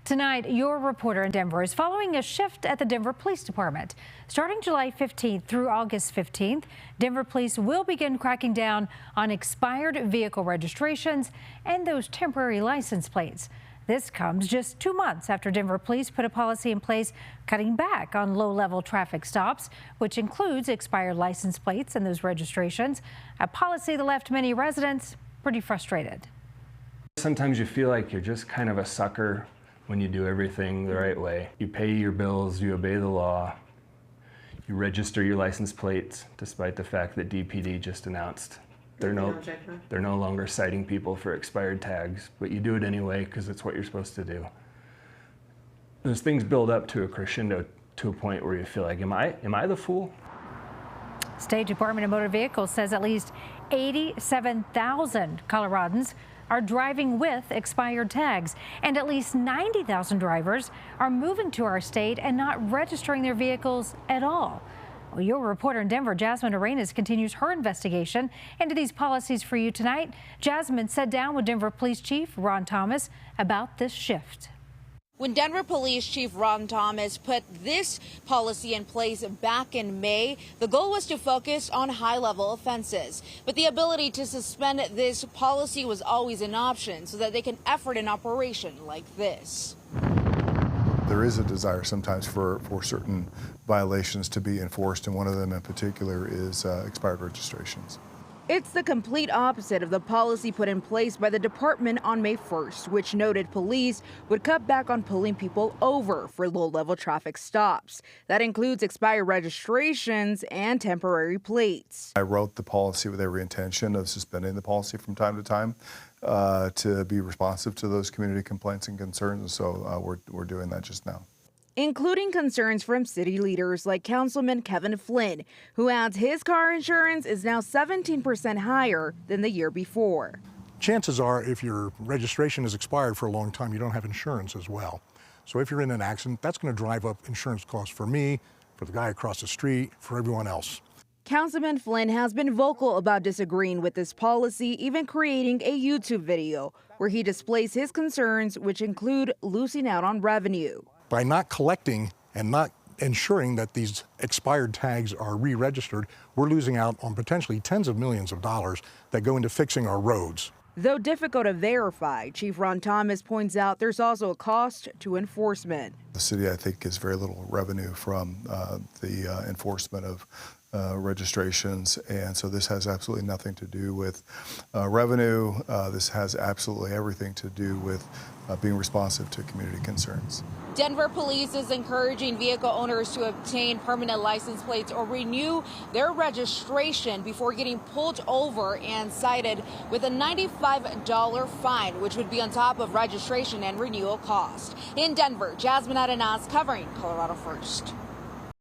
Tonight, your reporter in Denver is following a shift at the Denver Police Department. Starting July 15th through August 15th, Denver Police will begin cracking down on expired vehicle registrations and those temporary license plates. This comes just 2 months after Denver Police put a policy in place cutting back on low-level traffic stops, which includes expired license plates and those registrations, a policy that left many residents pretty frustrated. Sometimes you feel like you're just kind of a sucker when you do everything the right way. You pay your bills, you obey the law, you register your license plates, despite the fact that DPD just announced they're no longer citing people for expired tags, but you do it anyway because it's what you're supposed to do. Those things build up to a crescendo to a point where you feel like, am I the fool? State Department of Motor Vehicles says at least 87,000 Coloradans are driving with expired tags, and at least 90,000 drivers are moving to our state and not registering their vehicles at all. Well, your reporter in Denver, Jasmine Arenas, continues her investigation into these policies for you tonight. Jasmine sat down with Denver Police Chief Ron Thomas about this shift. When Denver Police Chief Ron Thomas put this policy in place back in May, the goal was to focus on high-level offenses. But the ability to suspend this policy was always an option so that they can effort an operation like this. There is a desire sometimes for certain violations to be enforced, and one of them in particular is expired registrations. It's the complete opposite of the policy put in place by the department on May 1st, which noted police would cut back on pulling people over for low-level traffic stops. That includes expired registrations and temporary plates. I wrote the policy with every intention of suspending the policy from time to time to be responsive to those community complaints and concerns, and so we're doing that just now. Including concerns from city leaders like Councilman Kevin Flynn, who adds his car insurance is now 17% higher than the year before. Chances are, if your registration is expired for a long time, you don't have insurance as well. So if you're in an accident, that's going to drive up insurance costs for me, for the guy across the street, for everyone else. Councilman Flynn has been vocal about disagreeing with this policy, even creating a YouTube video where he displays his concerns, which include losing out on revenue. By not collecting and not ensuring that these expired tags are re-registered, we're losing out on potentially tens of millions of dollars that go into fixing our roads. Though difficult to verify, Chief Ron Thomas points out there's also a cost to enforcement. The city, I think, gets very little revenue from the enforcement of registrations, and so this has absolutely nothing to do with revenue. This has absolutely everything to do with being responsive to community concerns. Denver Police is encouraging vehicle owners to obtain permanent license plates or renew their registration before getting pulled over and cited with a $95 fine, which would be on top of registration and renewal cost. In Denver, Jasmine Arenas covering Colorado First.